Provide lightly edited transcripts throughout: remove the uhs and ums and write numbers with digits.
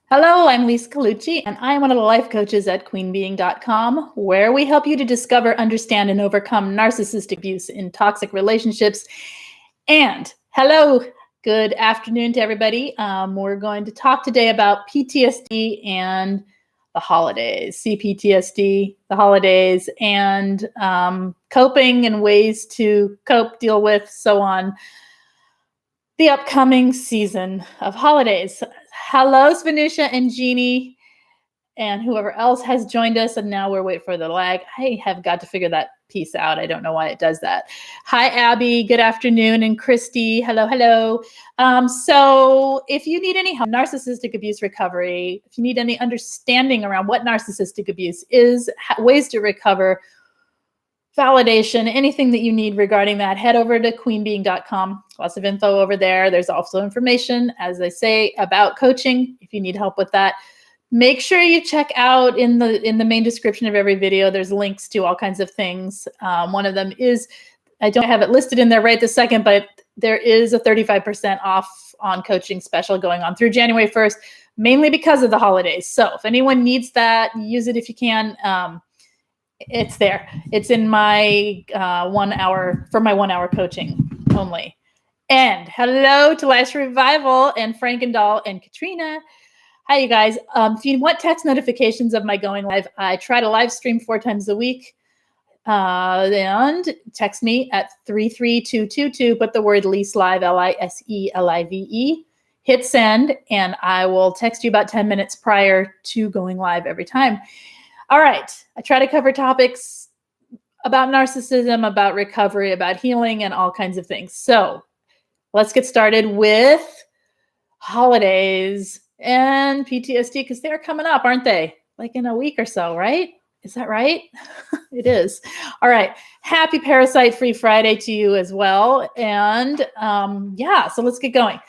Hello, I'm Lise Colucci, and I'm one of the life coaches at queenbeing.com, where we help you to discover, understand, and overcome narcissistic abuse in toxic relationships. And hello, good afternoon to everybody. We're going to talk today about PTSD and the holidays, C-ptsd, the holidays, and coping and ways to cope, deal with, so on, the upcoming season of holidays. Hello, Svanusha and Jeannie and whoever else has joined us. And now we're waiting for the lag. I have got to figure that piece out. I don't know why it does that. Hi, Abby. Good afternoon. And Christy. Hello, hello. So if you need any help, narcissistic abuse recovery, if you need any understanding around what narcissistic abuse is, ways to recover, validation, anything that you need regarding that, head over to queenbeing.com. Lots of info over there. There's also information, as I say, about coaching. If you need help with that, make sure you check out in the main description of every video. There's links to all kinds of things. One of them is, I don't have it listed in there right this second, but there is a 35% off on coaching special going on through January 1st, mainly because of the holidays. So if anyone needs that, use it if you can. It's there. It's in my 1 hour, for my 1 hour coaching only. And hello to Last Revival and Frankendoll and Katrina. Hi, you guys. If you want text notifications of my going live, I try to live stream 4 times a week. And text me at 33222, put the word Lise Live, Liselive. Hit send, and I will text you about 10 minutes prior to going live every time. All right. I try to cover topics about narcissism, about recovery, about healing, and all kinds of things. So let's get started with holidays and PTSD, because they're coming up, aren't they? Like in a week or so, right? Is that right? It is. All right. Happy Parasite-Free Friday to you as well. And yeah, so let's get going.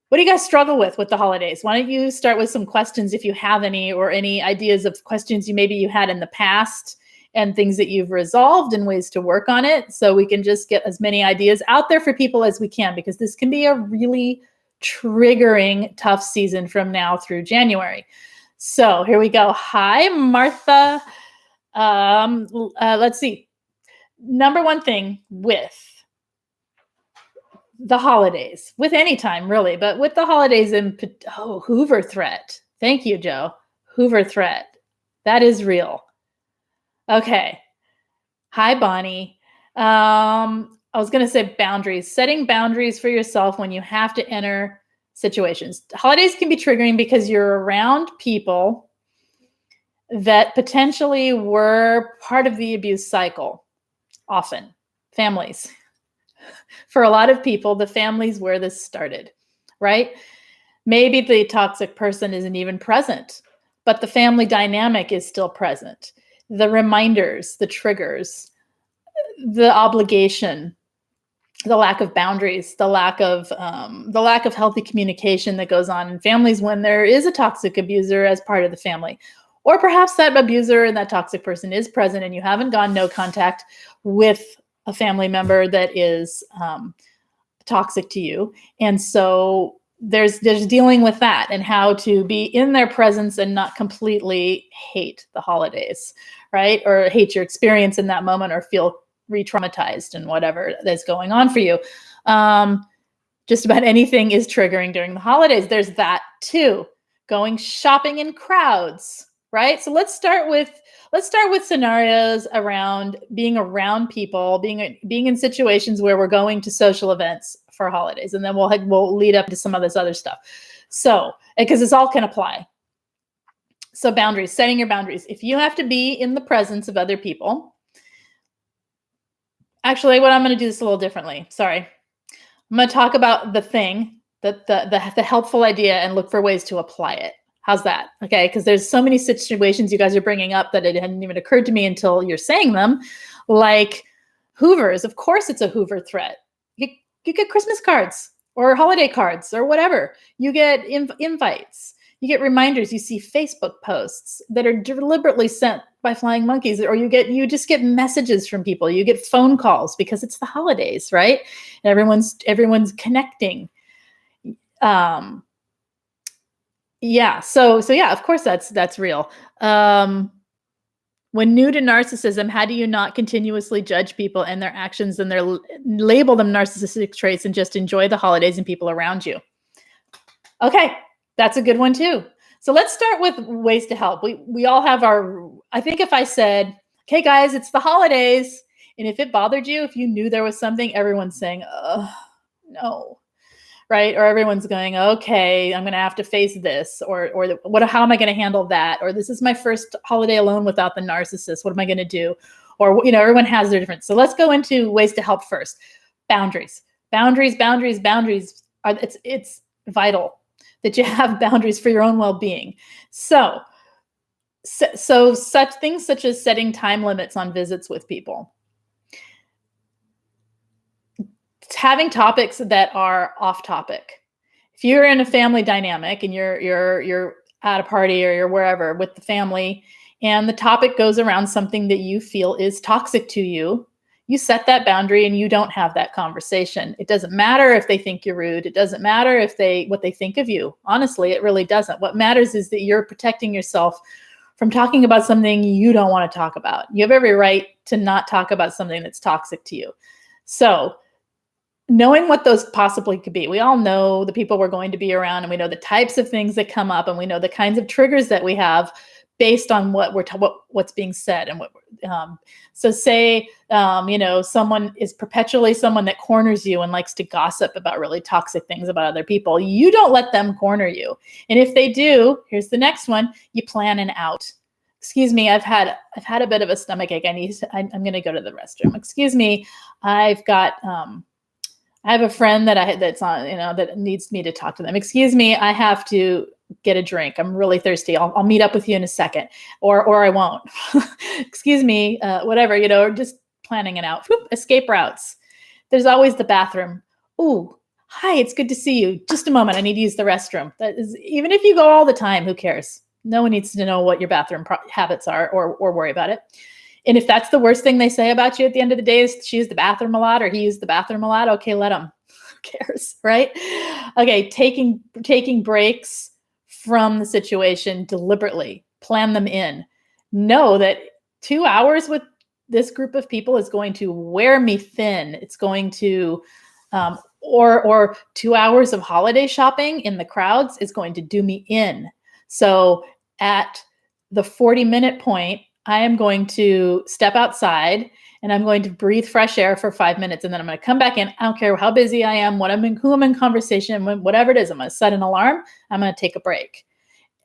What do you guys struggle with the holidays? Why don't you start with some questions if you have any, or any ideas of questions maybe you had in the past and things that you've resolved and ways to work on it, so we can just get as many ideas out there for people as we can, because this can be a really triggering, tough season from now through January. So here we go. Hi, Martha. Let's see. Number one thing with the holidays, with any time really, but with the holidays Hoover threat. Thank you, Joe. Hoover threat. That is real. Okay. Hi, Bonnie. I was going to say boundaries, setting boundaries for yourself when you have to enter situations. Holidays can be triggering because you're around people that potentially were part of the abuse cycle. Often families. For a lot of people, the family's where this started, right? Maybe the toxic person isn't even present, but the family dynamic is still present. The reminders, the triggers, the obligation, the lack of boundaries, the lack of healthy communication that goes on in families when there is a toxic abuser as part of the family. Or perhaps that abuser and that toxic person is present and you haven't gone no contact with a family member that is toxic to you. And so there's dealing with that and how to be in their presence and not completely hate the holidays, right? Or hate your experience in that moment, or feel re-traumatized and whatever that's going on for you. Just about anything is triggering during the holidays. There's that too. Going shopping in crowds, right? So let's start with scenarios around being around people, being in situations where we're going to social events for holidays, and then we'll lead up to some of this other stuff. So, because this all can apply. So boundaries, setting your boundaries. If you have to be in the presence of other people, actually, what I'm going to do this a little differently. Sorry, I'm going to talk about the thing, the helpful idea, and look for ways to apply it. How's that? Okay, because there's so many situations you guys are bringing up that it hadn't even occurred to me until you're saying them, like Hoovers. Of course, it's a Hoover threat. You get Christmas cards or holiday cards or whatever. You get invites. You get reminders. You see Facebook posts that are deliberately sent by flying monkeys, or you just get messages from people. You get phone calls because it's the holidays, right? And everyone's connecting. Yeah. So yeah, of course that's real. When new to narcissism, how do you not continuously judge people and their actions and label them narcissistic traits and just enjoy the holidays and people around you? Okay, that's a good one too. So let's start with ways to help. We all have I think if I said, "Okay, guys, it's the holidays," and if it bothered you, if you knew there was something, everyone's saying, "Oh, no." Right? Or everyone's going, "Okay, I'm going to have to face this," or how am I going to handle that? Or this is my first holiday alone without the narcissist. What am I going to do? Or everyone has their different. So let's go into ways to help first. Boundaries. Boundaries are it's vital that you have boundaries for your own well-being. So such things such as setting time limits on visits with people. Having topics that are off topic. If you're in a family dynamic and you're at a party or you're wherever with the family and the topic goes around something that you feel is toxic to you, you set that boundary and you don't have that conversation. It doesn't matter if they think you're rude. It doesn't matter what they think of you. Honestly, it really doesn't. What matters is that you're protecting yourself from talking about something you don't want to talk about. You have every right to not talk about something that's toxic to you. So knowing what those possibly could be. We all know the people we're going to be around, and we know the types of things that come up, and we know the kinds of triggers that we have based on what's being said. And so say someone is perpetually someone that corners you and likes to gossip about really toxic things about other people. You don't let them corner you. And if they do, here's the next one: you plan an out. Excuse me, I've had a bit of a stomach ache. I'm going to go to the restroom. Excuse me, I have a friend that's on, that needs me to talk to them. Excuse me, I have to get a drink. I'm really thirsty. I'll meet up with you in a second, or I won't. Excuse me, whatever, or just planning it out. Whoop, escape routes. There's always the bathroom. Ooh, hi, it's good to see you. Just a moment, I need to use the restroom. That is, even if you go all the time, who cares? No one needs to know what your bathroom habits are or worry about it. And if that's the worst thing they say about you at the end of the day is she used the bathroom a lot or he used the bathroom a lot, okay, let them. Who cares, right? Okay, taking breaks from the situation deliberately. Plan them in. Know that 2 hours with this group of people is going to wear me thin. It's going to, or 2 hours of holiday shopping in the crowds is going to do me in. So at the 40-minute point, I am going to step outside and I'm going to breathe fresh air for 5 minutes. And then I'm going to come back in. I don't care how busy I am, who I'm in conversation with, whatever it is. I'm going to set an alarm. I'm going to take a break.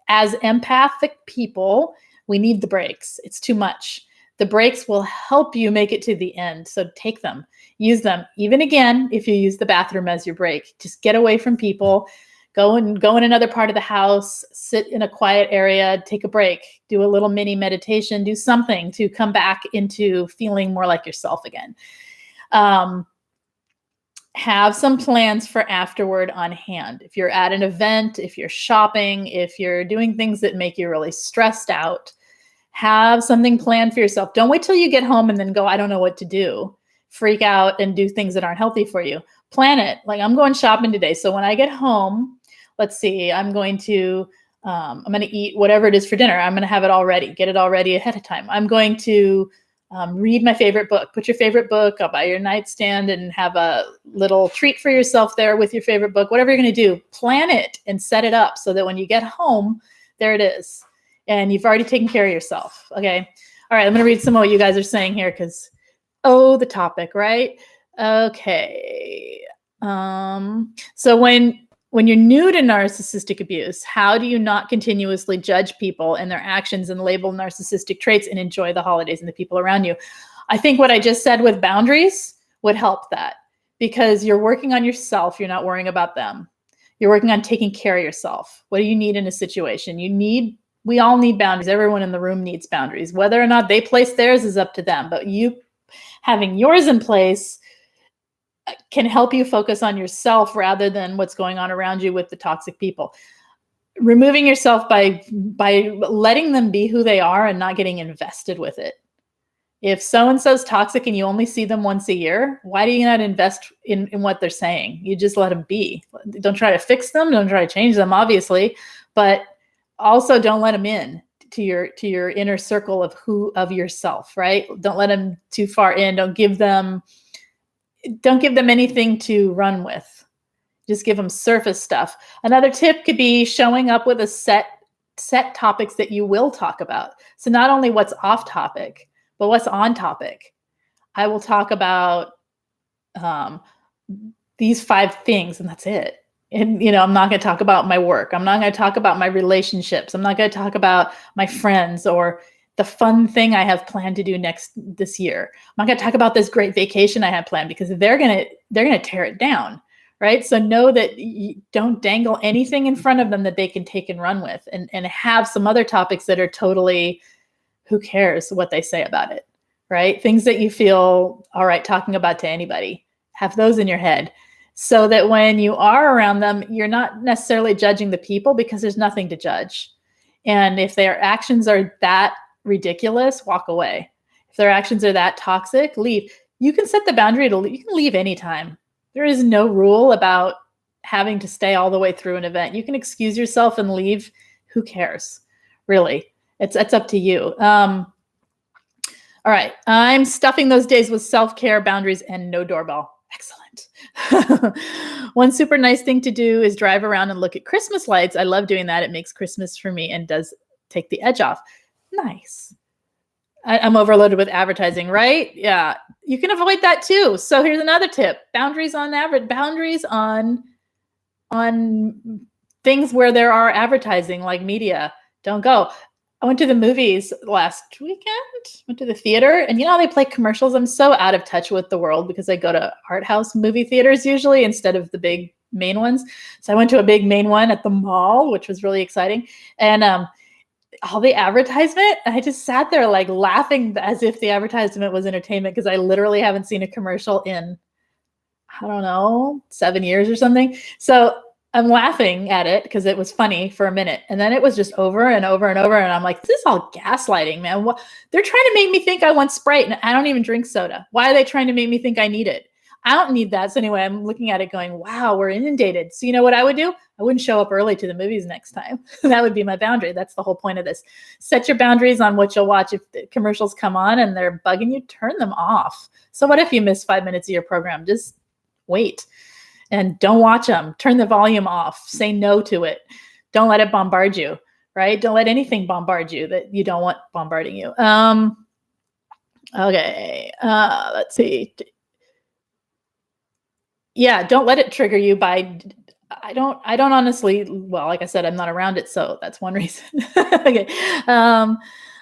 As empathic people, we need the breaks. It's too much. The breaks will help you make it to the end. So take them, use them. Even again, if you use the bathroom as your break, just get away from people. Go in another part of the house, sit in a quiet area, take a break, do a little mini meditation, do something to come back into feeling more like yourself again. Have some plans for afterward on hand. If you're at an event, if you're shopping, if you're doing things that make you really stressed out, have something planned for yourself. Don't wait till you get home and then go, I don't know what to do. Freak out and do things that aren't healthy for you. Plan it. Like, I'm going shopping today. So when I get home, let's see, I'm going to eat whatever it is for dinner. I'm going to have it all ready, get it all ready ahead of time. I'm going to read my favorite book. Put your favorite book up by your nightstand and have a little treat for yourself there with your favorite book. Whatever you're going to do, plan it and set it up so that when you get home, there it is. And you've already taken care of yourself. Okay. All right. I'm going to read some of what you guys are saying here because, the topic, right? Okay. So when you're new to narcissistic abuse, how do you not continuously judge people and their actions and label narcissistic traits and enjoy the holidays and the people around you? I think what I just said with boundaries would help that because you're working on yourself. You're not worrying about them. You're working on taking care of yourself. What do you need in a situation? We all need boundaries. Everyone in the room needs boundaries. Whether or not they place theirs is up to them, but you having yours in place can help you focus on yourself rather than what's going on around you with the toxic people. Removing yourself by letting them be who they are and not getting invested with it. If so-and-so's toxic and you only see them once a year, why do you not invest in what they're saying? You just let them be. Don't try to fix them. Don't try to change them, obviously, but also don't let them in to your inner circle of yourself, right? Don't let them too far in. Don't give them anything to run with. Just give them surface stuff. Another tip could be showing up with a set topics that you will talk about. So not only what's off topic, but what's on topic. I will talk about these 5 things, and that's it. And, I'm not going to talk about my work. I'm not going to talk about my relationships. I'm not going to talk about my friends or the fun thing I have planned to do this year. I'm not going to talk about this great vacation I have planned, because they're going to tear it down, right? So know that you don't dangle anything in front of them that they can take and run with, and have some other topics that are totally, who cares what they say about it, right? Things that you feel all right talking about to anybody. Have those in your head, so that when you are around them, you're not necessarily judging the people, because there's nothing to judge. And if their actions are that ridiculous, walk away. If their actions are that toxic, leave. You can set the boundary you can leave anytime. There is no rule about having to stay all the way through an event. You can excuse yourself and leave. Who cares? Really, it's up to you. All right. I'm stuffing those days with self-care, boundaries, and no doorbell. Excellent. One super nice thing to do is drive around and look at Christmas lights. I love doing that. It makes Christmas for me and does take the edge off. Nice. I'm overloaded with advertising, right? Yeah. You can avoid that too. So here's another tip. Boundaries on things where there are advertising, like media. Don't go. I went to the movies last weekend, went to the theater, and they play commercials. I'm so out of touch with the world because I go to art house movie theaters usually instead of the big main ones. So I went to a big main one at the mall, which was really exciting. And all the advertisement, I just sat there like laughing as if the advertisement was entertainment, because I literally haven't seen a commercial in, I don't know, 7 years or something. So I'm laughing at it because it was funny for a minute. And then it was just over and over and over. And I'm like, this is all gaslighting, man. They're trying to make me think I want Sprite, and I don't even drink soda. Why are they trying to make me think I need it? I don't need that. So anyway, I'm looking at it going, wow, we're inundated. So you know what I would do? I wouldn't show up early to the movies next time. That would be my boundary. That's the whole point of this. Set your boundaries on what you'll watch. If the commercials come on and they're bugging you, turn them off. So what if you miss 5 minutes of your program? Just wait. And don't watch them. Turn the volume off. Say no to it. Don't let it bombard you, right? Don't let anything bombard you that you don't want bombarding you. Okay. Let's see. Yeah, don't let it trigger you by, I don't honestly, well, like I said, I'm not around it, so that's one reason. Okay.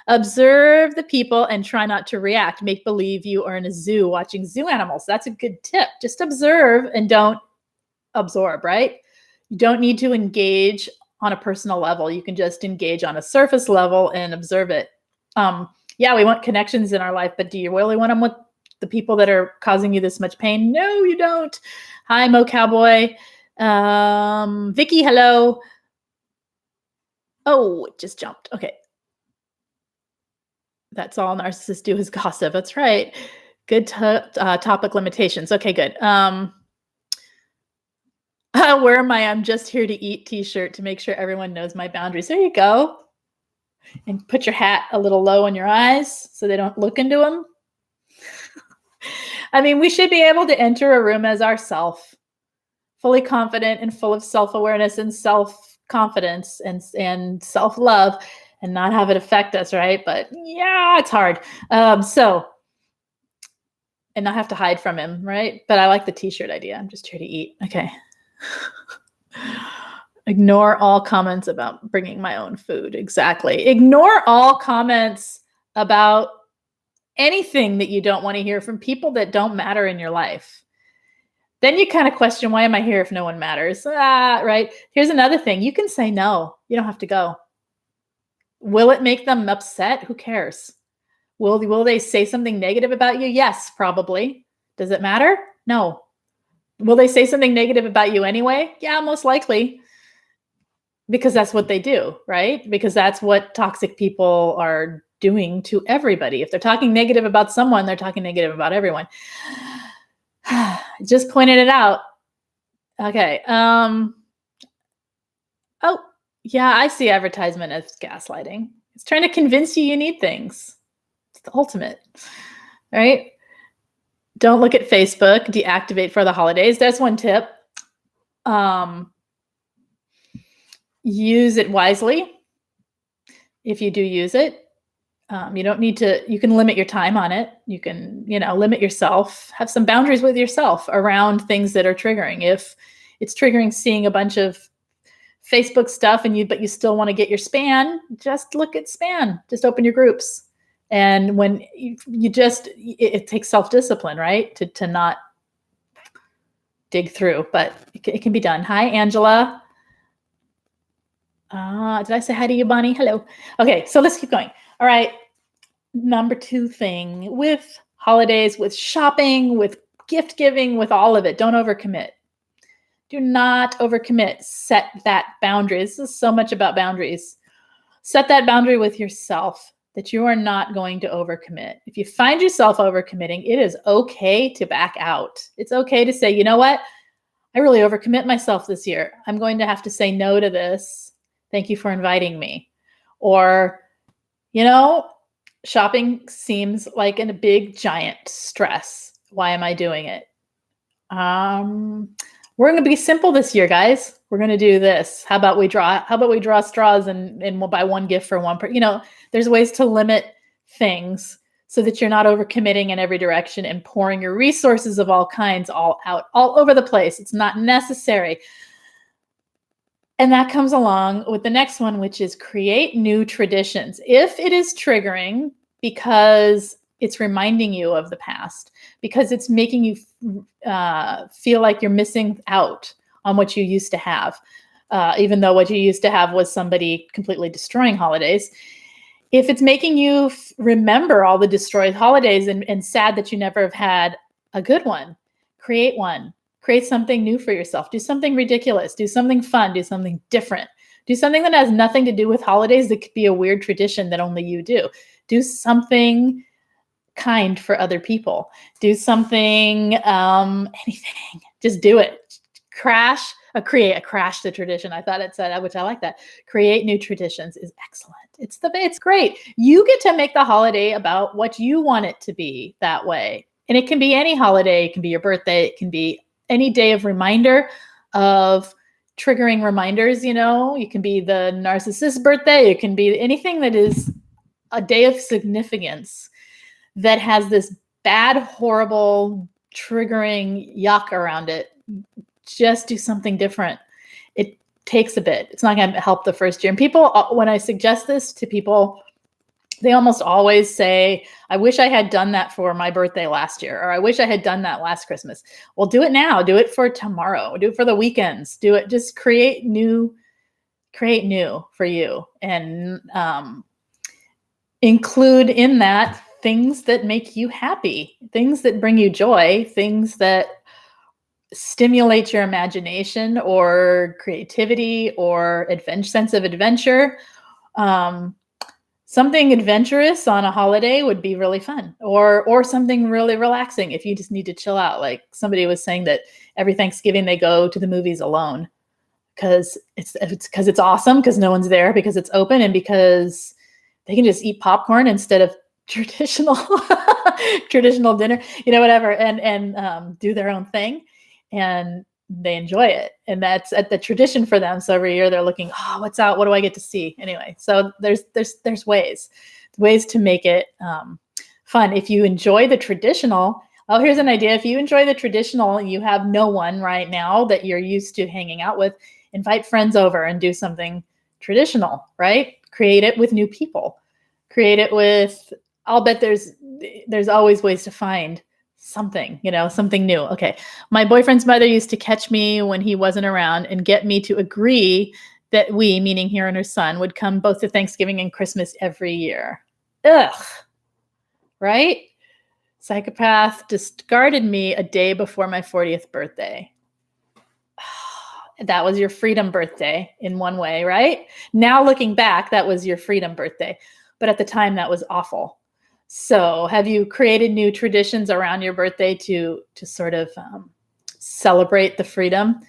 Observe the people and try not to react. Make believe you are in a zoo watching zoo animals. That's a good tip. Just observe and don't absorb, right? You don't need to engage on a personal level. You can just engage on a surface level and observe it. Yeah, we want connections in our life, but do you really want them with the people that are causing you this much pain? No, you don't. Hi, Mo Cowboy. Vicky, hello. Oh, it just jumped. Okay. That's all narcissists do is gossip. That's right. Good topic limitations. Okay, good. Wear my I'm just here to eat t-shirt to make sure everyone knows my boundaries. There you go. And put your hat a little low on your eyes so they don't look into them. I mean, we should be able to enter a room as ourself, fully confident and full of self-awareness and self-confidence and self-love, and not have it affect us, right? But yeah, it's hard. And not have to hide from him, right? But I like the t-shirt idea. I'm just here to eat. Okay. Ignore all comments about bringing my own food. Exactly. Ignore all comments about anything that you don't want to hear from people that don't matter in your life. Then you kind of question, why am I here if no one matters? Right. Here's another thing. You can say no. You don't have to go. Will it make them upset? Who cares? Will they say something negative about you? Yes, probably. Does it matter? No. Will they say something negative about you anyway? Yeah, most likely. because that's what they do, right? Because that's what toxic people are doing to everybody. If they're talking negative about someone, they're talking negative about everyone. Just pointed it out. Okay. Oh, yeah, I see advertisement as gaslighting. It's trying to convince you need things. It's the ultimate, right? Don't look at Facebook. Deactivate for the holidays. That's one tip. Use it wisely. If you do use it, you don't need to, you can limit your time on it. You can, limit yourself, have some boundaries with yourself around things that are triggering. If it's triggering seeing a bunch of Facebook stuff but you still want to get your span, just look at span, just open your groups. And when it takes self-discipline, right? To not dig through, but it can be done. Hi, Angela. Did I say hi to you, Bonnie? Hello. Okay, so let's keep going. All right. Number 2 thing with holidays, with shopping, with gift giving, with all of it, don't overcommit. Do not overcommit. Set that boundary. This is so much about boundaries. Set that boundary with yourself that you are not going to overcommit. If you find yourself overcommitting, it is okay to back out. It's okay to say, you know what? I really overcommit myself this year. I'm going to have to say no to this. Thank you for inviting me. Or, shopping seems like a big, giant stress. Why am I doing it? We're going to be simple this year, guys. We're going to do this. How about we draw straws and we'll buy one gift for one person? There's ways to limit things so that you're not overcommitting in every direction and pouring your resources of all kinds all out all over the place. It's not necessary. And that comes along with the next one, which is create new traditions. If it is triggering because it's reminding you of the past, because it's making you feel like you're missing out on what you used to have, even though what you used to have was somebody completely destroying holidays. If it's making you remember all the destroyed holidays and sad that you never have had a good one, create one. Create something new for yourself. Do something ridiculous. Do something fun. Do something different. Do something that has nothing to do with holidays that could be a weird tradition that only you do. Do something kind for other people. Do something, anything. Just do it. Create a crash the tradition. I thought it said, which I like that. Create new traditions is excellent. It's great. You get to make the holiday about what you want it to be that way. And it can be any holiday. It can be your birthday. It can be any day of reminder of triggering reminders. You can be the narcissist birthday. It can be anything that is a day of significance that has this bad, horrible, triggering yuck around it. Just do something different. It takes a bit. It's not going to help the first year. And people, when I suggest this to people, they almost always say, I wish I had done that for my birthday last year, or I wish I had done that last Christmas. Well, do it now. Do it for tomorrow. Do it for the weekends. Do it. Just create new for you, and include in that things that make you happy, things that bring you joy, things that stimulate your imagination or creativity or sense of adventure. Something adventurous on a holiday would be really fun, or something really relaxing if you just need to chill out. Like somebody was saying that every Thanksgiving they go to the movies alone because it's awesome, because no one's there, because it's open, and because they can just eat popcorn instead of traditional dinner, whatever, and do their own thing, and they enjoy it. And that's at the tradition for them. So every year they're looking, what's out? What do I get to see? Anyway, so there's ways to make it fun. If you enjoy the traditional, here's an idea. If you enjoy the traditional and you have no one right now that you're used to hanging out with, invite friends over and do something traditional, right? Create it with new people. Create it with, I'll bet there's always ways to find something, something new. Okay. My boyfriend's mother used to catch me when he wasn't around and get me to agree that we, meaning her and her son, would come both to Thanksgiving and Christmas every year. Ugh. Right? Psychopath discarded me a day before my 40th birthday. that was your freedom birthday in one way, right? Now looking back, that was your freedom birthday. But at the time, that was awful. So have you created new traditions around your birthday to sort of celebrate the freedom?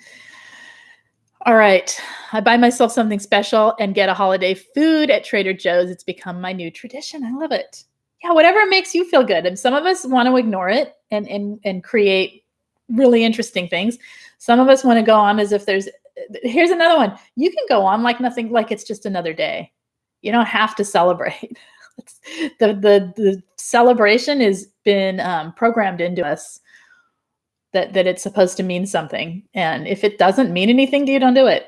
All right. I buy myself something special and get a holiday food at Trader Joe's. It's become my new tradition. I love it. Yeah, whatever makes you feel good. And some of us want to ignore it and create really interesting things. Some of us want to go on as if here's another one. You can go on like nothing, like it's just another day. You don't have to celebrate. The celebration has been programmed into us that it's supposed to mean something. And if it doesn't mean anything to you, don't do it.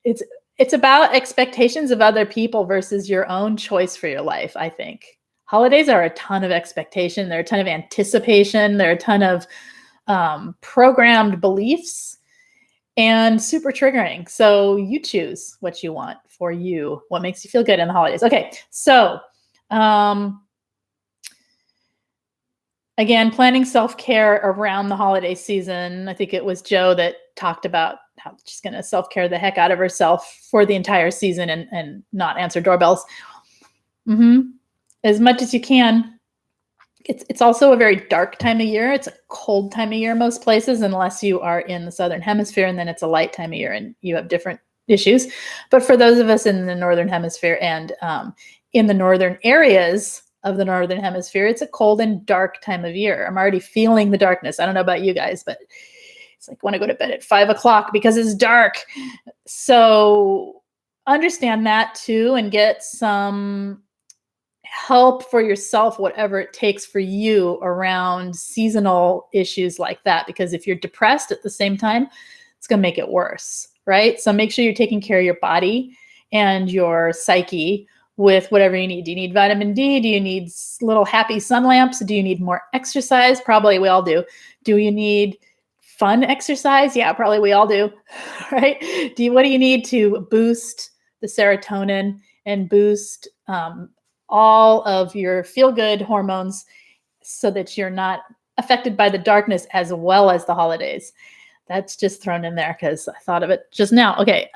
It's about expectations of other people versus your own choice for your life, I think. Holidays are a ton of expectation. They're a ton of anticipation. They're a ton of programmed beliefs and super triggering. So you choose what you want for you, what makes you feel good in the holidays. Okay, so again, planning self-care around the holiday season. I think it was Joe that talked about how she's going to self-care the heck out of herself for the entire season and not answer doorbells. As much as you can. It's also a very dark time of year. It's a cold time of year most places, unless you are in the Southern Hemisphere, and then it's a light time of year and you have different issues. But for those of us in the Northern Hemisphere and in the northern areas of the Northern Hemisphere, it's a cold and dark time of year. I'm already feeling the darkness. I don't know about you guys, but it's like when I go to bed at 5 o'clock because it's dark. So understand that too, and get some help for yourself, whatever it takes for you around seasonal issues like that. Because if you're depressed at the same time, it's going to make it worse, right? So make sure you're taking care of your body and your psyche with whatever you need. Do you need vitamin D? Do you need little happy sun lamps? Do you need more exercise? Probably we all do. Do you need fun exercise? Yeah, probably we all do, right? What do you need to boost the serotonin and boost all of your feel-good hormones so that you're not affected by the darkness as well as the holidays? That's just thrown in there because I thought of it just now. Okay.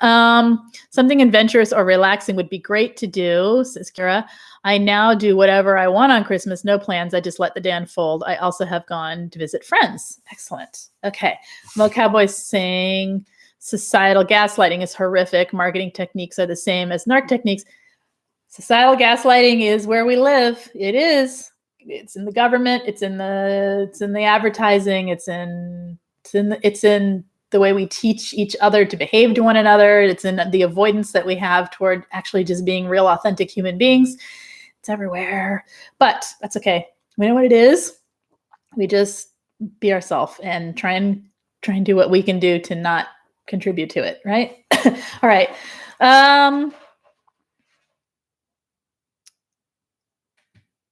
Something adventurous or relaxing would be great to do, says Kira. I now do whatever I want on Christmas. No plans. I just let the day unfold. I also have gone to visit friends. Excellent. Okay. Mo Cowboy's saying societal gaslighting is horrific. Marketing techniques are the same as narc techniques. Societal gaslighting is where we live. It is. It's in the government. It's in the advertising. It's in the way we teach each other to behave to one another. It's in the avoidance that we have toward actually just being real, authentic human beings. It's everywhere, but that's okay. We know what it is. We just be ourselves and try and do what we can do to not contribute to it. Right. All right.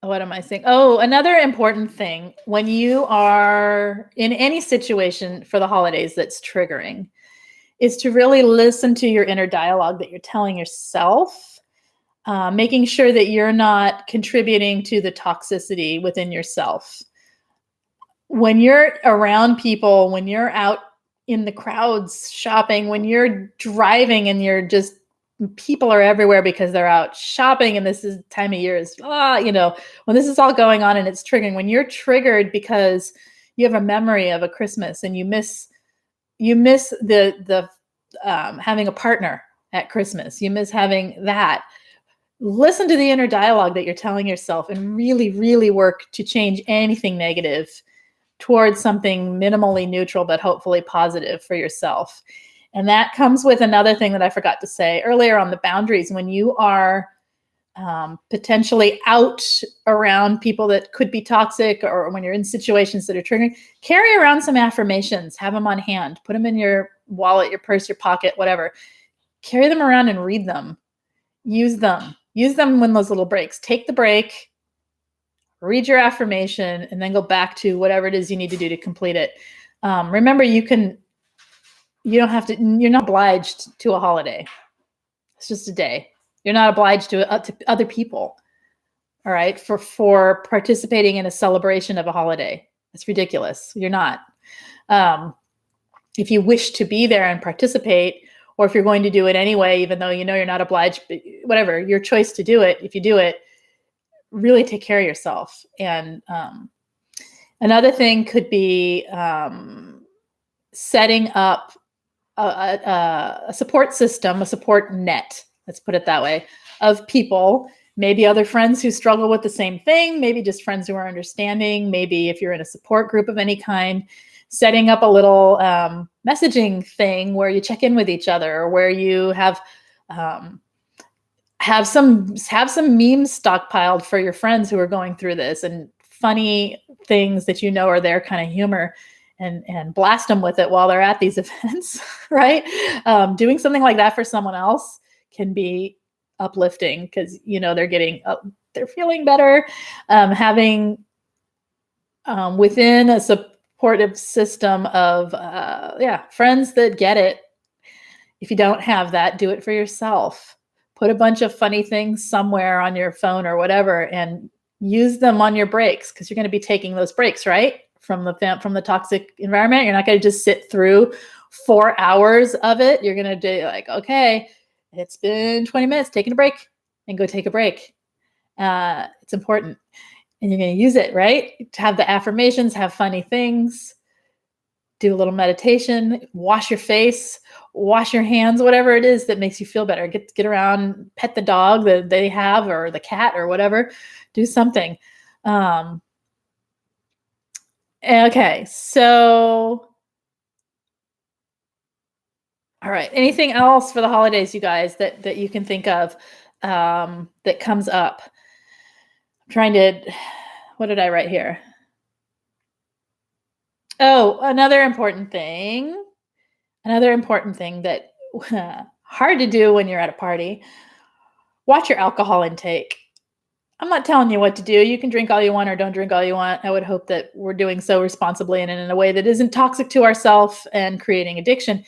What am I saying? Oh, another important thing when you are in any situation for the holidays that's triggering is to really listen to your inner dialogue that you're telling yourself, making sure that you're not contributing to the toxicity within yourself. When you're around people, when you're out in the crowds shopping, when you're driving and you're just people are everywhere because they're out shopping, and this is time of year is when this is all going on and it's triggering, when you're triggered because you have a memory of a Christmas and you miss the having a partner at Christmas, you miss having that. Listen to the inner dialogue that you're telling yourself and really, really work to change anything negative towards something minimally neutral but hopefully positive for yourself. And that comes with another thing that I forgot to say earlier on the boundaries. When you are potentially out around people that could be toxic, or when you're in situations that are triggering, carry around some affirmations, have them on hand, put them in your wallet, your purse, your pocket, whatever. Carry them around and read them. Use them when those little breaks. Take the break, read your affirmation, and then go back to whatever it is you need to do to complete it. Remember, you're not obliged to a holiday. It's just a day. You're not obliged to other people. All right. For participating in a celebration of a holiday. It's ridiculous. You're not. if you wish to be there and participate, or if you're going to do it anyway, even though you know you're not obliged, whatever, your choice to do it, if you do it, really take care of yourself. And another thing could be setting up a support system, a support net, let's put it that way, of people, maybe other friends who struggle with the same thing, maybe just friends who are understanding, maybe if you're in a support group of any kind, setting up a little messaging thing where you check in with each other, or where you have some memes stockpiled for your friends who are going through this, and funny things that you know are their kind of humor, and blast them with it while they're at these events, right? Doing something like that for someone else can be uplifting, because you know they're feeling better. Having within a supportive system of friends that get it. If you don't have that, do it for yourself. Put a bunch of funny things somewhere on your phone or whatever, and use them on your breaks, because you're going to be taking those breaks, right? From the toxic environment. You're not going to just sit through 4 hours of it. You're going to do like, okay, it's been 20 minutes, taking a break, and go take a break. It's important. And you're going to use it, right? To have the affirmations, have funny things, do a little meditation, wash your face, wash your hands, whatever it is that makes you feel better. Get around, pet the dog that they have, or the cat, or whatever. Do something. Okay, so all right. Anything else for the holidays, you guys, that you can think of that comes up? I'm trying to, what did I write here? Oh, another important thing that hard to do when you're at a party. Watch your alcohol intake. I'm not telling you what to do. You can drink all you want or don't drink all you want. I would hope that we're doing so responsibly and in a way that isn't toxic to ourselves and creating addiction.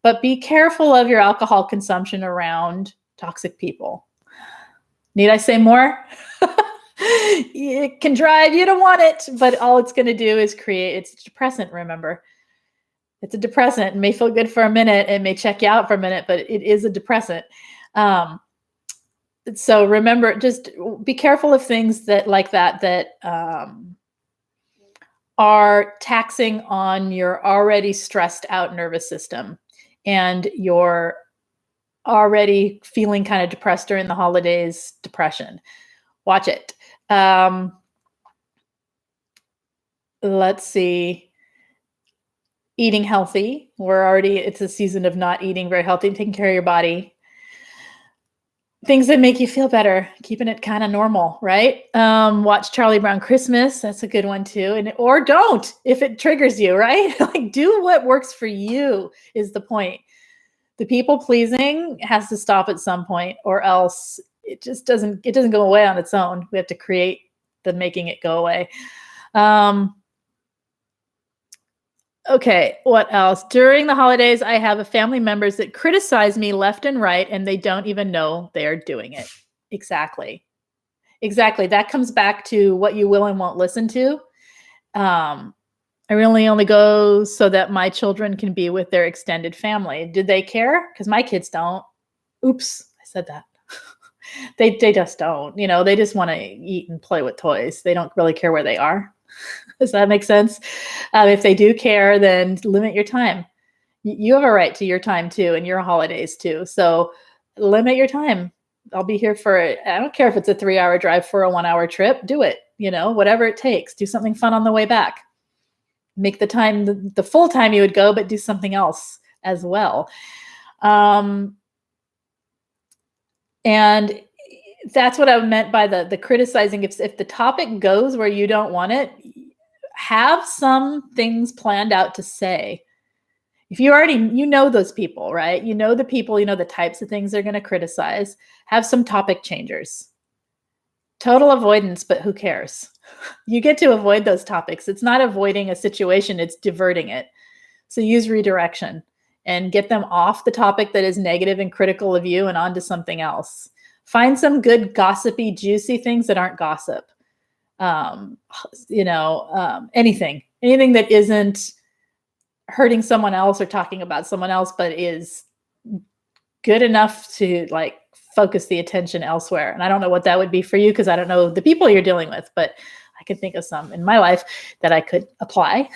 But be careful of your alcohol consumption around toxic people. Need I say more? It can drive you to want it, but all it's going to do is it's a depressant, remember. It's a depressant. It may feel good for a minute. It may check you out for a minute, but it is a depressant. So remember, just be careful of things that are taxing on your already stressed out nervous system, and you're already feeling kind of depressed during the holidays, depression. Watch it. Let's see. Eating healthy. It's a season of not eating very healthy, taking care of your body. Things that make you feel better, keeping it kind of normal, right? Watch Charlie Brown Christmas. That's a good one too. Or don't, if it triggers you, right? Like, do what works for you is the point. The people pleasing has to stop at some point, or else it doesn't go away on its own. We have to create the making it go away. Okay, what else? During the holidays, I have family members that criticize me left and right, and they don't even know they are doing it. Exactly. That comes back to what you will and won't listen to. I really only go so that my children can be with their extended family. Do they care? Because my kids don't. Oops, I said that. They just don't. They just want to eat and play with toys. They don't really care where they are. Does that make sense? If they do care, then limit your time. You have a right to your time too, and your holidays too. So limit your time. I'll be here for it. I don't care if it's a 3-hour drive for a 1-hour trip. Do it, whatever it takes. Do something fun on the way back. Make the time the full time you would go, but do something else as well. And that's what I meant by the criticizing. If the topic goes where you don't want it, have some things planned out to say. If you already, those people, right? The people, the types of things they're going to criticize. Have some topic changers. Total avoidance, but who cares? You get to avoid those topics. It's not avoiding a situation, it's diverting it. So use redirection and get them off the topic that is negative and critical of you and onto something else. Find some good gossipy, juicy things that aren't gossip. Anything that isn't hurting someone else or talking about someone else, but is good enough to like focus the attention elsewhere. And I don't know what that would be for you, because I don't know the people you're dealing with, but I can think of some in my life that I could apply.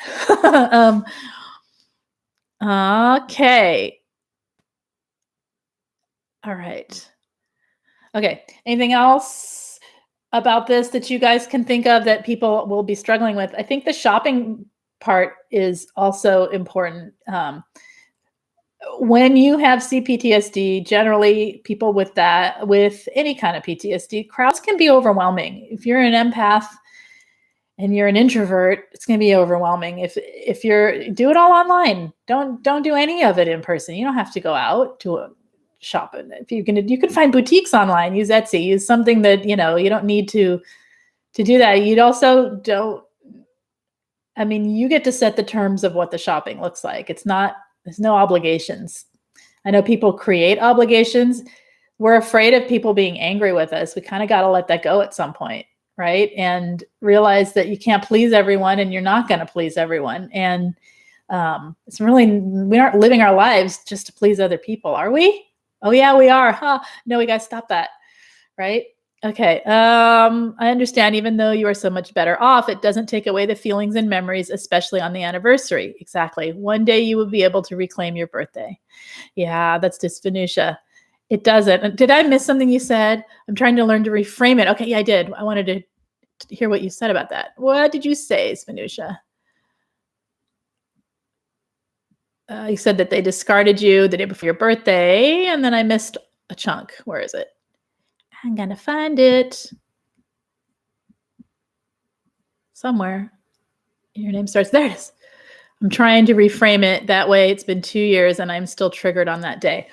Okay. All right. Okay. Anything else about this that you guys can think of that people will be struggling with? I think the shopping part is also important. When you have C-ptsd, generally people with that, with any kind of PTSD, crowds can be overwhelming. If you're an empath and you're an introvert, it's going to be overwhelming. If you're, do it all online. Don't do any of it in person. You don't have to go out to shop. If you can find boutiques online. Use Etsy. Use something that you don't need to do that. You'd also don't. I mean, you get to set the terms of what the shopping looks like. It's not. There's no obligations. I know people create obligations. We're afraid of people being angry with us. We kind of got to let that go at some point. Right. And realize that you can't please everyone and you're not going to please everyone. And it's really, we aren't living our lives just to please other people, are we? Oh yeah, we are. Huh? No, we got to stop that. Right. Okay. I understand, even though you are so much better off, it doesn't take away the feelings and memories, especially on the anniversary. Exactly. One day you will be able to reclaim your birthday. Yeah, that's dysphagia. It doesn't. Did I miss something you said? I'm trying to learn to reframe it. Okay, yeah, I did. I wanted to hear what you said about that. What did you say, Spinusha? You said that they discarded you the day before your birthday, and then I missed a chunk. Where is it? I'm going to find it. Somewhere. Your name starts. There it is. I'm trying to reframe it. That way it's been 2 years and I'm still triggered on that day.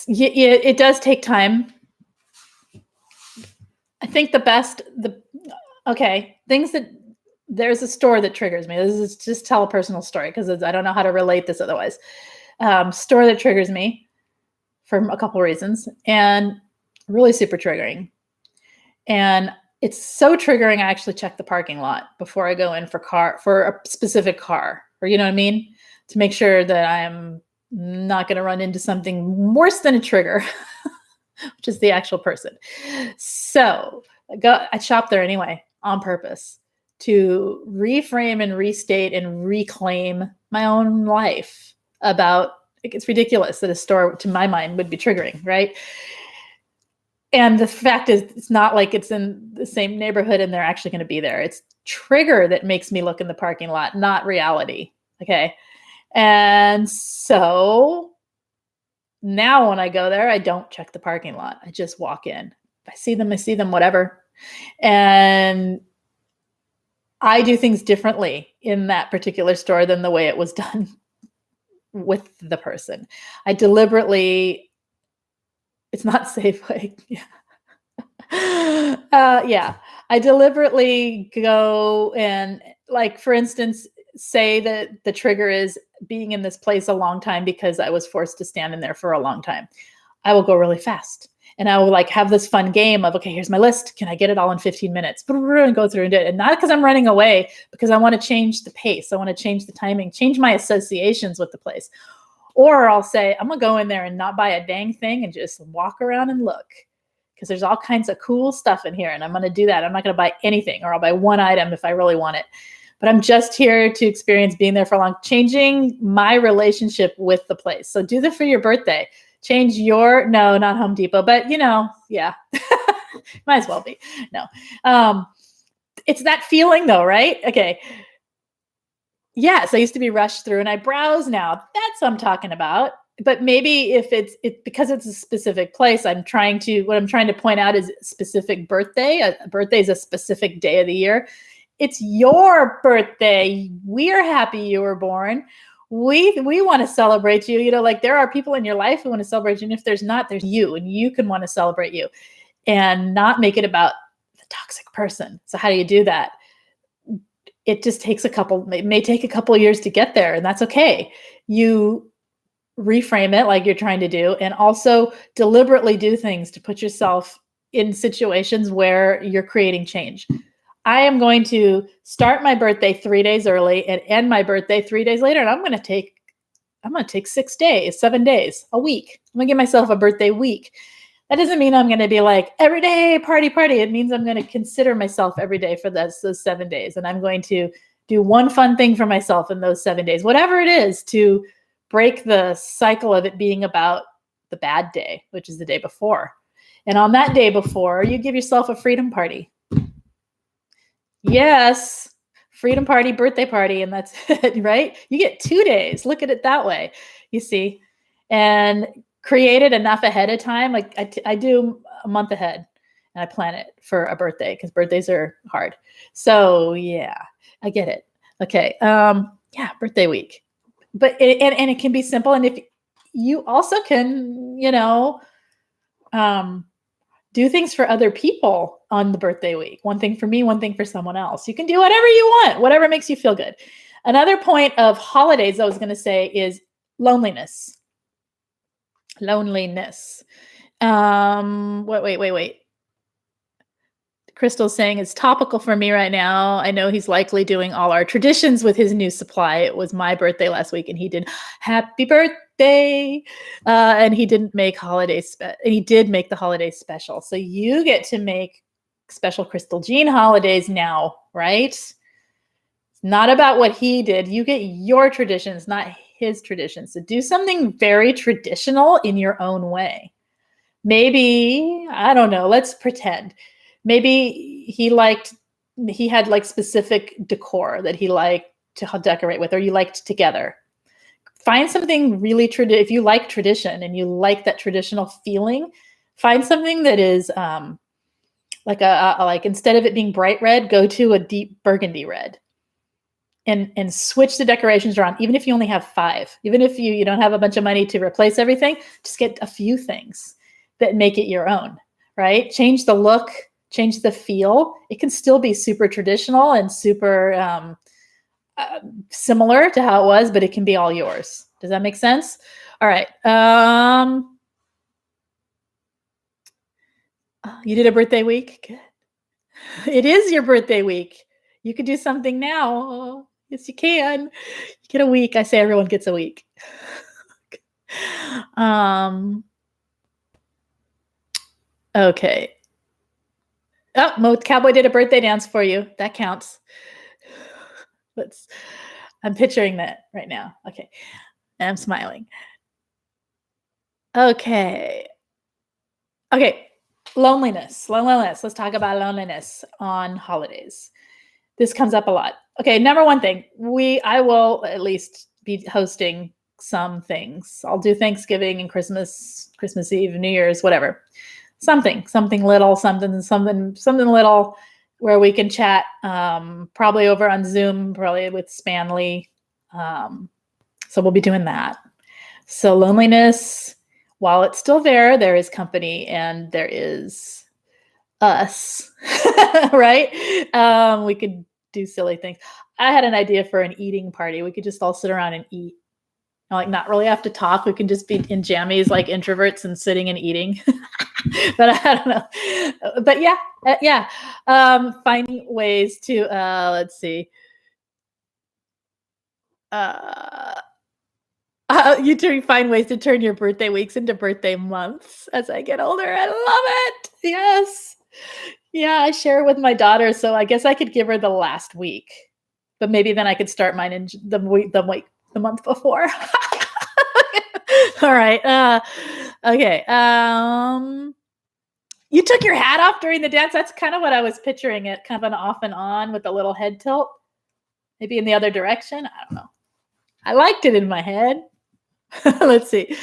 Yeah, it does take time. I think things that, there's a store that triggers me. This is just tell a personal story because I don't know how to relate this otherwise. Store that triggers me for a couple reasons and really super triggering. And it's so triggering, I actually check the parking lot before I go in for a specific car, or you know what I mean? To make sure that I'm not going to run into something worse than a trigger, which is the actual person. So I shop there anyway on purpose to reframe and restate and reclaim my own life about, it's ridiculous that a store to my mind would be triggering, right? And the fact is, it's not like it's in the same neighborhood and they're actually going to be there. It's trigger that makes me look in the parking lot, not reality. Okay. And so now when I go there, I don't check the parking lot. I just walk in. If I see them, whatever. And I do things differently in that particular store than the way it was done with the person. I deliberately, it's not Safeway. Yeah. I deliberately go and, like, for instance, say that the trigger is being in this place a long time because I was forced to stand in there for a long time. I will go really fast and I will like have this fun game of, okay, here's my list. Can I get it all in 15 minutes? And go through and do it. And not because I'm running away, because I want to change the pace. I want to change the timing, change my associations with the place. Or I'll say, I'm going to go in there and not buy a dang thing and just walk around and look, because there's all kinds of cool stuff in here. And I'm going to do that. I'm not going to buy anything, or I'll buy one item if I really want it. But I'm just here to experience being there for a long, changing my relationship with the place. So do that for your birthday. Change your, no, not Home Depot, but yeah, might as well be. No. It's that feeling though, right? Okay. Yes, I used to be rushed through and I browse now. That's what I'm talking about. But maybe if it's because it's a specific place, what I'm trying to point out is specific birthday. A birthday is a specific day of the year. It's your birthday. We are happy you were born. We want to celebrate you. Like there are people in your life who want to celebrate you. And if there's not, there's you, and you can want to celebrate you and not make it about the toxic person. So how do you do that? It just takes it may take a couple of years to get there, and that's okay. You reframe it like you're trying to do, and also deliberately do things to put yourself in situations where you're creating change. I am going to start my birthday 3 days early and end my birthday 3 days later. And I'm going to take 6 days, 7 days, a week. I'm going to give myself a birthday week. That doesn't mean I'm going to be like every day party. It means I'm going to consider myself every day for those 7 days. And I'm going to do one fun thing for myself in those 7 days, whatever it is, to break the cycle of it being about the bad day, which is the day before. And on that day before, you give yourself a freedom party. Yes, freedom party, birthday party, and that's it, right? You get 2 days. Look at it that way, you see. And create it enough ahead of time. Like I do a month ahead, and I plan it for a birthday because birthdays are hard. So yeah, I get it. Okay. Yeah, birthday week. But it can be simple. And if you also can, do things for other people on the birthday week. One thing for me, one thing for someone else. You can do whatever you want, whatever makes you feel good. Another point of holidays I was going to say is loneliness. Loneliness. Wait. Crystal's saying it's topical for me right now. I know he's likely doing all our traditions with his new supply. It was my birthday last week, and he did happy birthday, and he didn't make he did make the holiday special. So you get to make special Crystal Jean holidays now, right? It's not about what he did. You get your traditions, not his traditions. So do something very traditional in your own way. Maybe, I don't know, let's pretend. Maybe he had like specific decor that he liked to decorate with, or you liked together. Find something really if you like tradition and you like that traditional feeling, find something that is like instead of it being bright red, go to a deep burgundy red. And switch the decorations around, even if you only have 5. Even if you don't have a bunch of money to replace everything, just get a few things that make it your own, right? Change the look, change the feel. It can still be super traditional and super similar to how it was, but it can be all yours. Does that make sense? All right. You did a birthday week? Good. It is your birthday week. You could do something now. Yes, you can. You get a week. I say everyone gets a week. Okay. Oh, Mo Cowboy did a birthday dance for you. That counts. I'm picturing that right now. Okay. And I'm smiling. Okay. Loneliness. Let's talk about loneliness on holidays. This comes up a lot. Okay, number one thing, I will at least be hosting some things. I'll do Thanksgiving and Christmas Eve, New Year's, whatever. Something little, something little where we can chat, probably over on Zoom, probably with Spanley. So we'll be doing that. So loneliness, while it's still there is company and there is us, right? We could do silly things. I had an idea for an eating party. We could just all sit around and eat. Like not really have to talk. We can just be in jammies like introverts and sitting and eating. But I don't know. But yeah. Finding ways to let's see. You find ways to turn your birthday weeks into birthday months as I get older. I love it. Yes. Yeah, I share it with my daughter, so I guess I could give her the last week, but maybe then I could start mine in the month before. All right. Okay. You took your hat off during the dance. That's kind of what I was picturing it, kind of an off and on with a little head tilt, maybe in the other direction. I don't know. I liked it in my head. Let's see.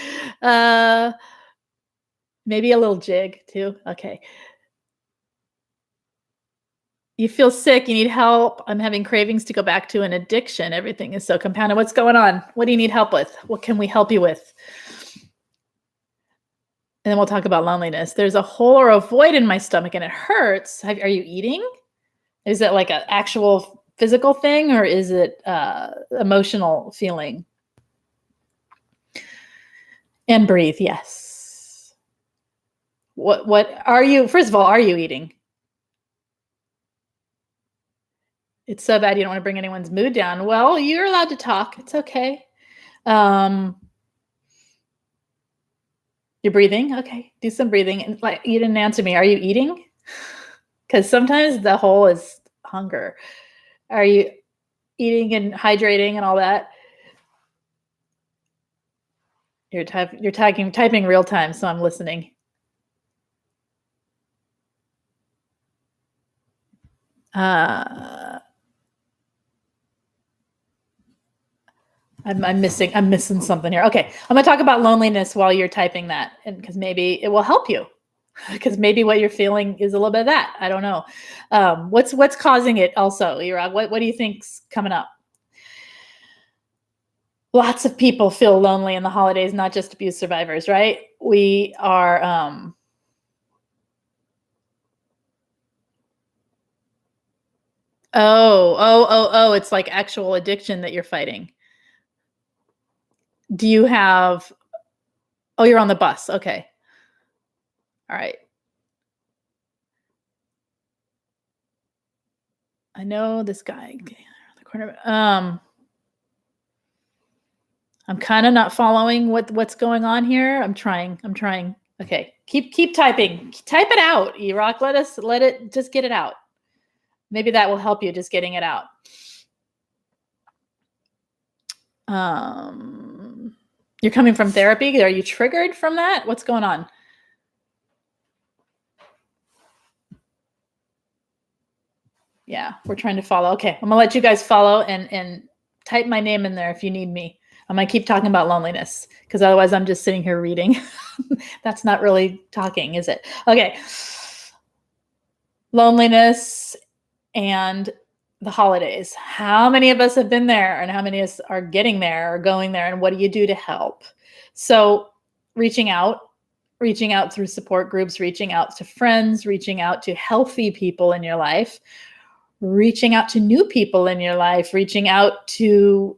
Maybe a little jig too. Okay. You feel sick, you need help. I'm having cravings to go back to an addiction. Everything is so compounded. What's going on? What do you need help with? What can we help you with? And then we'll talk about loneliness. There's a hole or a void in my stomach and it hurts. Are you eating? Is it like an actual physical thing or is it emotional feeling? And breathe, yes. What are you, first of all, are you eating? It's so bad you don't want to bring anyone's mood down. Well, you're allowed to talk. It's okay. You're breathing. Okay, do some breathing. And like, you didn't answer me. Are you eating? Because sometimes the whole is hunger. Are you eating and hydrating and all that? You're typing real time, so I'm listening. I'm missing something here. Okay, I'm gonna talk about loneliness while you're typing that, and because maybe it will help you. Because maybe what you're feeling is a little bit of that. I don't know. What's causing it also, Iraq? What do you think's coming up? Lots of people feel lonely in the holidays, not just abuse survivors, right? We are it's like actual addiction that you're fighting. Do you have you're on the bus. Okay. All right. I know this guy in the corner. I'm kind of not following what's going on here. I'm trying. Okay. Keep typing. Type it out, Iraq. Let it just get it out. Maybe that will help you just getting it out. You're coming from therapy. Are you triggered from that? What's going on? Yeah, we're trying to follow. Okay, I'm gonna let you guys follow and type my name in there if you need me. I'm gonna keep talking about loneliness because otherwise I'm just sitting here reading. That's not really talking, is it? Okay. Loneliness and the holidays. How many of us have been there and how many of us are getting there or going there, and what do you do to help? So reaching out through support groups, reaching out to friends, reaching out to healthy people in your life, reaching out to new people in your life, reaching out to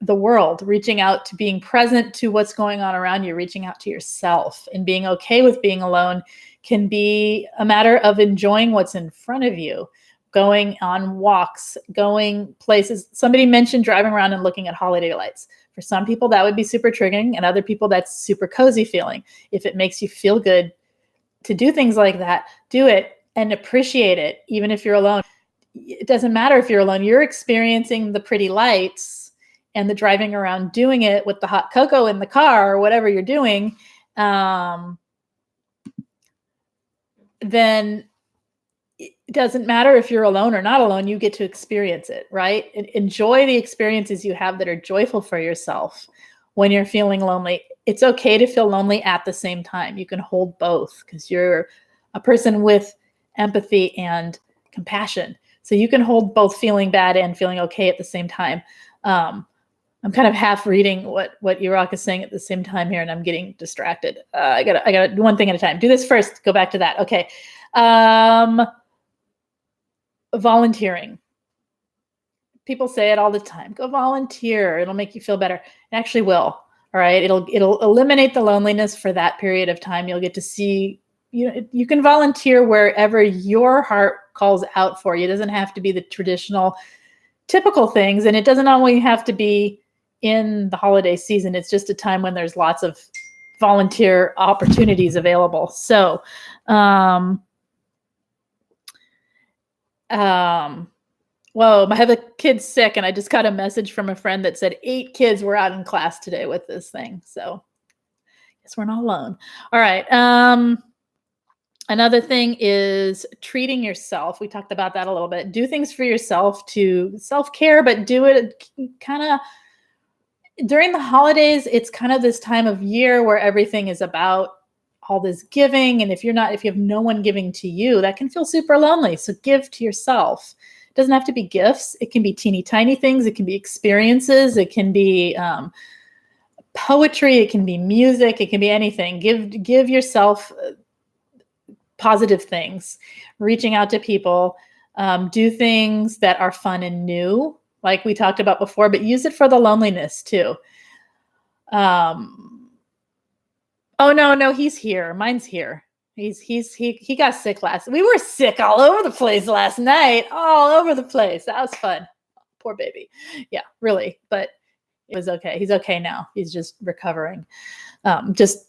the world, reaching out to being present to what's going on around you, reaching out to yourself, and being okay with being alone can be a matter of enjoying what's in front of you, going on walks, going places. Somebody mentioned driving around and looking at holiday lights. For some people, that would be super triggering, and other people, that's super cozy feeling. If it makes you feel good to do things like that, do it and appreciate it, even if you're alone. It doesn't matter if you're alone. You're experiencing the pretty lights and the driving around, doing it with the hot cocoa in the car or whatever you're doing. Then it doesn't matter if you're alone or not alone. You get to experience it, right? And enjoy the experiences you have that are joyful for yourself when you're feeling lonely. It's okay to feel lonely at the same time. You can hold both because you're a person with empathy and compassion. So you can hold both feeling bad and feeling okay at the same time. I'm kind of half reading what Iraq is saying at the same time here, and I'm getting distracted. I gotta do one thing at a time. Do this first. Go back to that. Okay. Volunteering. People say it all the time. Go volunteer. It'll make you feel better. It actually will. All right. It'll eliminate the loneliness for that period of time. You'll get to see. You can volunteer wherever your heart calls out for you. It doesn't have to be the traditional, typical things, and it doesn't always have to be in the holiday season. It's just a time when there's lots of volunteer opportunities available. So, whoa, I have a kid sick, and I just got a message from a friend that said 8 kids were out in class today with this thing. So I guess we're not alone. All right. Another thing is treating yourself. We talked about that a little bit. Do things for yourself to self-care, but do it kind of during the holidays. It's kind of this time of year where everything is about all this giving. And if you have no one giving to you, that can feel super lonely. So give to yourself. It doesn't have to be gifts. It can be teeny tiny things. It can be experiences. It can be poetry. It can be music. It can be anything. Give yourself positive things, reaching out to people, do things that are fun and new, like we talked about before, but use it for the loneliness too. Oh, no, he's here. Mine's here. He got sick we were sick all over the place last night, all over the place. That was fun. Poor baby. Yeah, really. But it was okay. He's okay now. He's just recovering. Just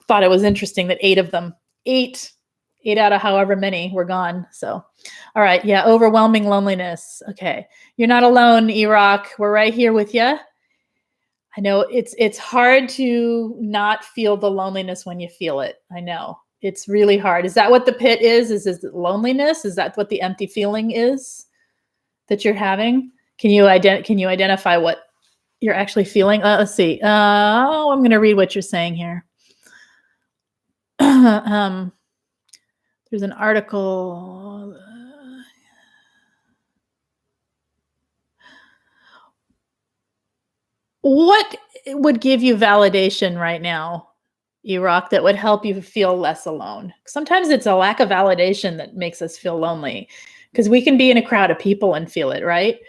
thought it was interesting that 8 of them, 8 out of however many were gone. So, all right. Yeah. Overwhelming loneliness. Okay. You're not alone, Iraq. We're right here with you. I know it's hard to not feel the loneliness when you feel it. I know it's really hard. Is that what the pit is? Is it loneliness? Is that what the empty feeling is that you're having? Can you identify what you're actually feeling? Let's see. I'm going to read what you're saying here. There's an article. What would give you validation right now, Iraq, that would help you feel less alone? Sometimes it's a lack of validation that makes us feel lonely, because we can be in a crowd of people and feel it, right?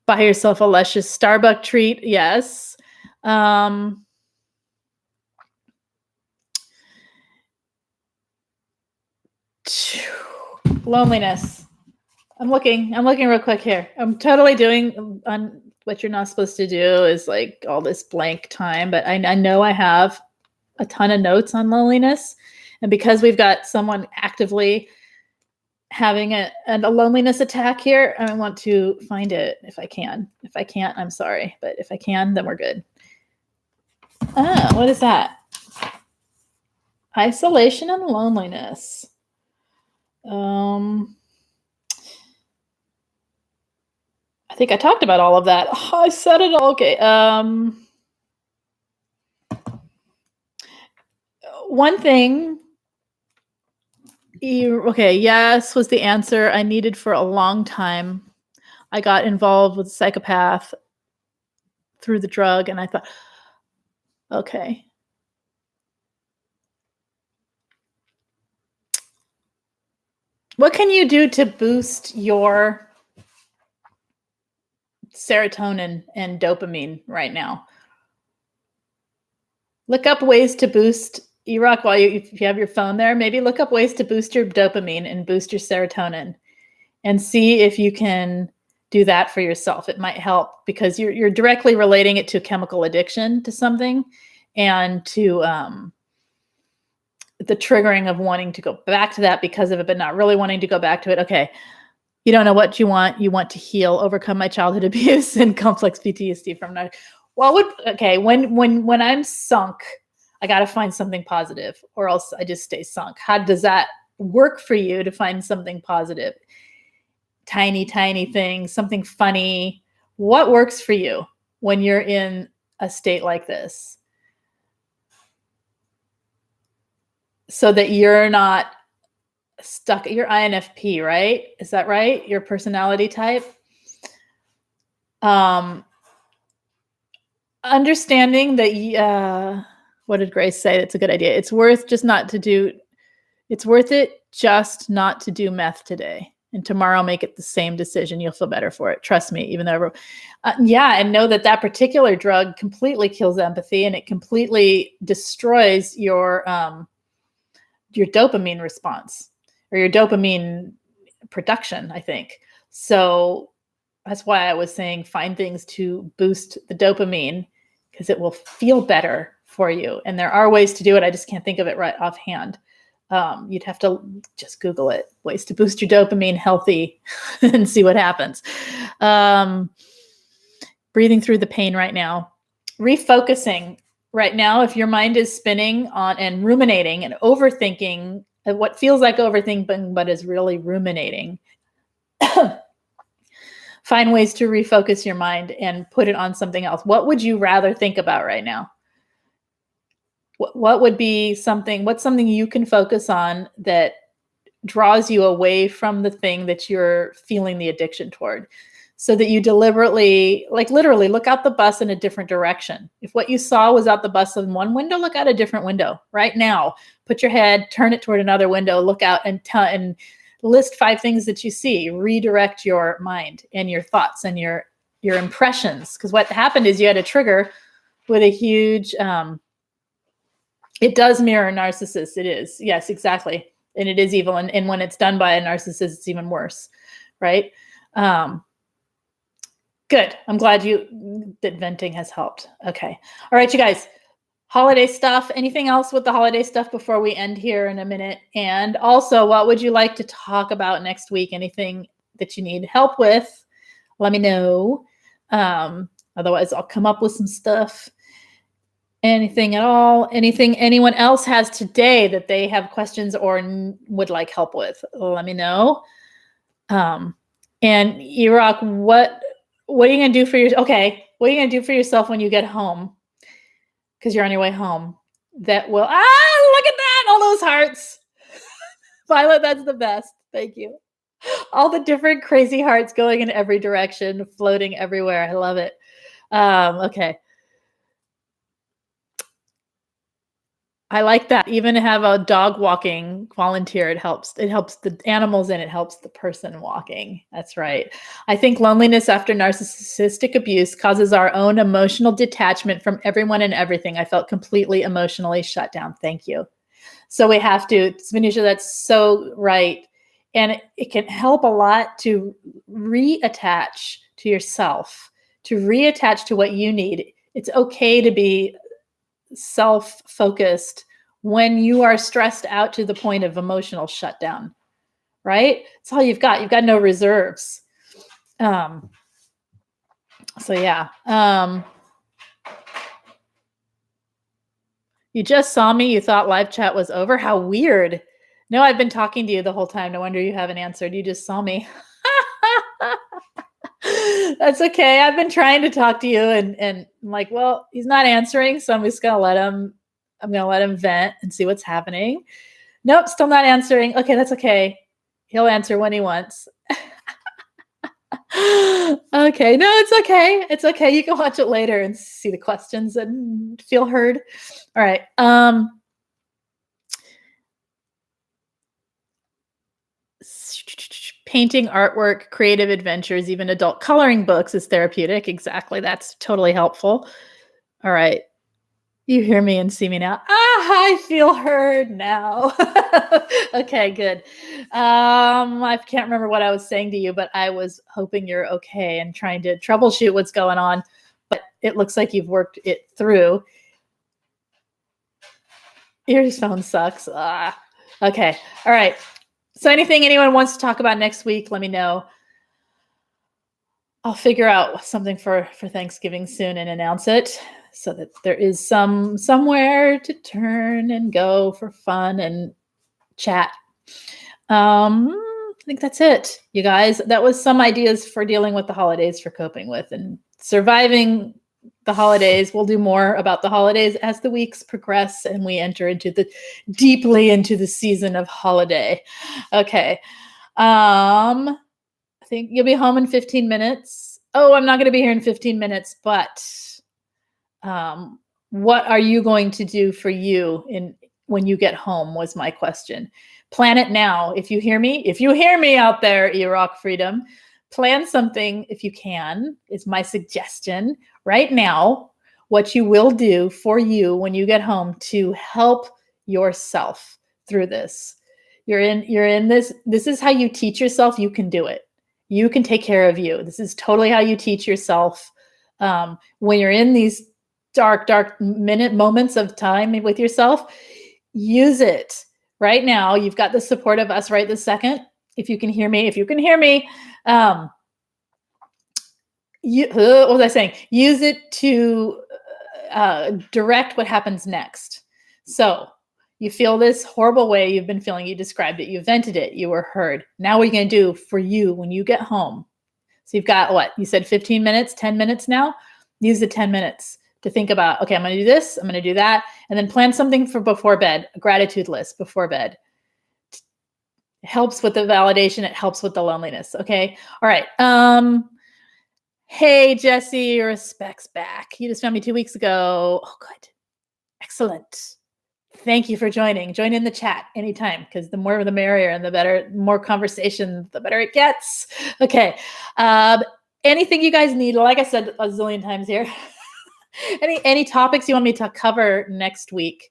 Buy yourself a luscious Starbucks treat. Yes. Loneliness. I'm looking real quick here. I'm totally doing on what you're not supposed to do is like all this blank time, but I know I have a ton of notes on loneliness. And because we've got someone actively having a loneliness attack here, I want to find it if I can. If I can't, I'm sorry. But if I can, then we're good. What is that? Isolation and loneliness. I think I talked about all of that. Oh, I said it all. Okay. One thing. Okay. Yes was the answer I needed for a long time. I got involved with a psychopath through the drug, and I thought, okay. What can you do to boost your serotonin and dopamine right now? Look up ways to boost, Iraq, if you have your phone there, maybe look up ways to boost your dopamine and boost your serotonin and see if you can do that for yourself. It might help because you're directly relating it to chemical addiction to something and to the triggering of wanting to go back to that because of it, but not really wanting to go back to it. Okay. You don't know what you want. You want to heal, overcome my childhood abuse and complex PTSD from that. Well, when I'm sunk, I got to find something positive or else I just stay sunk. How does that work for you to find something positive? Tiny things, something funny. What works for you when you're in a state like this? So that you're not stuck. You're INFP, right? Is that right? Your personality type? Understanding that, what did Grace say? That's a good idea. It's worth it just not to do meth today. And tomorrow make it the same decision. You'll feel better for it. Trust me, even though, and know that particular drug completely kills empathy and it completely destroys your dopamine response or your dopamine production, I think. So that's why I was saying find things to boost the dopamine because it will feel better for you. And there are ways to do it. I just can't think of it right offhand. You'd have to just Google it, ways to boost your dopamine healthy and see what happens. Breathing through the pain right now. Refocusing right now. If your mind is spinning on and ruminating and overthinking, what feels like overthinking, but is really ruminating, find ways to refocus your mind and put it on something else. What would you rather think about right now? What would be what's something you can focus on that draws you away from the thing that you're feeling the addiction toward, so that you deliberately, like literally look out the bus in a different direction. If what you saw was out the bus in one window, look out a different window right now. Put your head, turn it toward another window, look out and list 5 things that you see. Redirect your mind and your thoughts and your impressions. Because what happened is you had a trigger with a huge It does mirror narcissists. It is. Yes, exactly. And it is evil. And when it's done by a narcissist, it's even worse. Right? Good. I'm glad that venting has helped. Okay. All right, you guys. Holiday stuff. Anything else with the holiday stuff before we end here in a minute? And also, what would you like to talk about next week? Anything that you need help with? Let me know. Otherwise, I'll come up with some stuff. Anything at all? Anything anyone else has today that they have questions or would like help with? Let me know. And Iraq, what are you gonna do for what are you gonna do for yourself when you get home? Because you're on your way home. That will look at that, all those hearts. Violet, that's the best. Thank you. All the different crazy hearts going in every direction, floating everywhere. I love it. Okay. I like that. Even to have a dog walking volunteer, it helps. It helps the animals and it helps the person walking. That's right. I think loneliness after narcissistic abuse causes our own emotional detachment from everyone and everything. I felt completely emotionally shut down. Thank you. So we have to, Venetia, that's so right. And it can help a lot to reattach to yourself, to reattach to what you need. It's okay to be self-focused when you are stressed out to the point of emotional shutdown, right? It's all you've got. You've got no reserves. So yeah. You just saw me. You thought live chat was over. How weird. No, I've been talking to you the whole time. No wonder you haven't answered. You just saw me. That's okay. I've been trying to talk to you and I'm like, well, he's not answering. So I'm just going to let him vent and see what's happening. Nope. Still not answering. Okay. That's okay. He'll answer when he wants. Okay. No, it's okay. It's okay. You can watch it later and see the questions and feel heard. All right. Painting, artwork, creative adventures, even adult coloring books is therapeutic. Exactly. That's totally helpful. All right. You hear me and see me now. I feel heard now. Okay, good. I can't remember what I was saying to you, but I was hoping you're okay and trying to troubleshoot what's going on. But it looks like you've worked it through. Your phone sucks. Okay. All right. So anything anyone wants to talk about next week, let me know. I'll figure out something for Thanksgiving soon and announce it so that there is somewhere to turn and go for fun and chat. I think that's it, you guys. That was some ideas for dealing with the holidays, for coping with and surviving the holidays. We'll do more about the holidays as the weeks progress and we enter deeply into the season of holiday. Okay. I think you'll be home in 15 minutes. Oh, I'm not going to be here in 15 minutes, but what are you going to do for you when you get home was my question. Plan it now. If you hear me out there, Iraq Freedom, plan something if you can, is my suggestion right now, what you will do for you when you get home to help yourself through this. You're in this. This is how you teach yourself you can do it. You can take care of you. This is totally how you teach yourself. When you're in these dark moments of time with yourself, use it right now. You've got the support of us right this second. If you can hear me, what was I saying? Use it to direct what happens next. So you feel this horrible way you've been feeling. You described it. You vented it. You were heard. Now what are you going to do for you when you get home? So you've got what? You said 15 minutes, 10 minutes now? Use the 10 minutes to think about, okay, I'm going to do this. I'm going to do that. And then plan something for before bed, a gratitude list before bed. It helps with the validation. It helps with the loneliness. Okay. All right. Hey, Jesse, your respects back. You just found me 2 weeks ago. Oh, good. Excellent. Thank you for joining. Join in the chat anytime, because the more the merrier and the better, more conversation, the better it gets. Okay. Anything you guys need, like I said a zillion times here, any topics you want me to cover next week,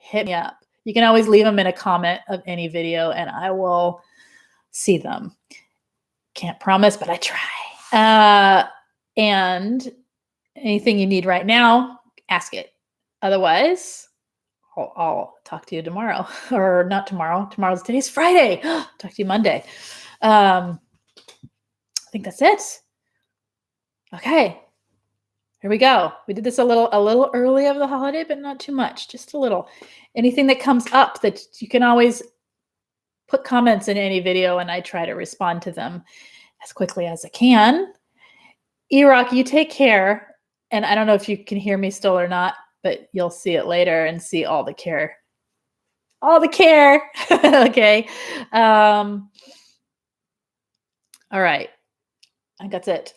hit me up. You can always leave them in a comment of any video and I will see them. Can't promise, but I try. And anything you need right now, ask it. Otherwise, I'll talk to you tomorrow, or not tomorrow. Today's Friday. Talk to you Monday. I think that's it. Okay, here we go. We did this a little early of the holiday, but not too much, just a little. Anything that comes up, that you can always put comments in any video and I try to respond to them as quickly as I can. E-Rock, you take care. And I don't know if you can hear me still or not, but you'll see it later and see all the care. All the care. Okay. All right. I think that's it.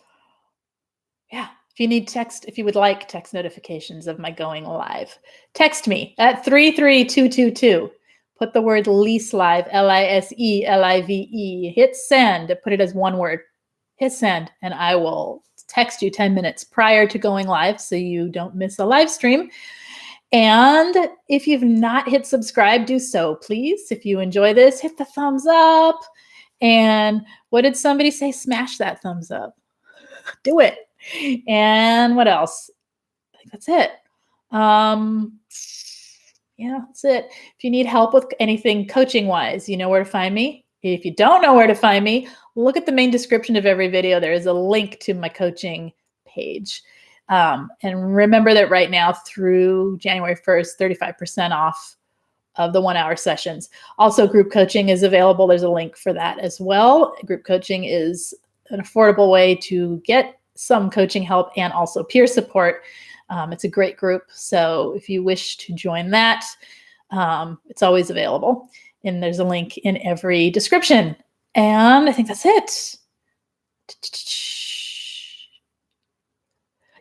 Yeah. If you need text, if you would like text notifications of my going live, text me at 33222. Put the word Lise live, LISELIVE. Hit send. Put it as one word. Hit send, and I will text you 10 minutes prior to going live so you don't miss a live stream. And if you've not hit subscribe, do so, please. If you enjoy this, hit the thumbs up. And what did somebody say? Smash that thumbs up. Do it. And what else? I think that's it. Yeah, that's it. If you need help with anything coaching-wise, you know where to find me. If you don't know where to find me, look at the main description of every video. There is a link to my coaching page. And remember that right now through January 1st, 35% off of the 1-hour sessions. Also, group coaching is available. There's a link for that as well. Group coaching is an affordable way to get some coaching help and also peer support. It's a great group. So if you wish to join that, it's always available. And there's a link in every description. And I think that's it.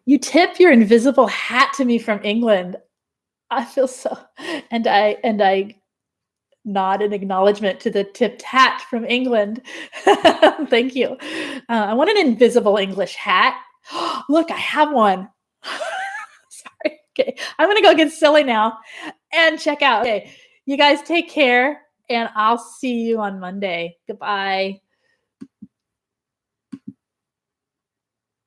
You tip your invisible hat to me from England. I feel so, and I nod in acknowledgement to the tipped hat from England. Thank you. I want an invisible English hat. Look, I have one. Sorry. Okay, I'm gonna go get silly now and check out. Okay, you guys take care, and I'll see you on Monday. Goodbye.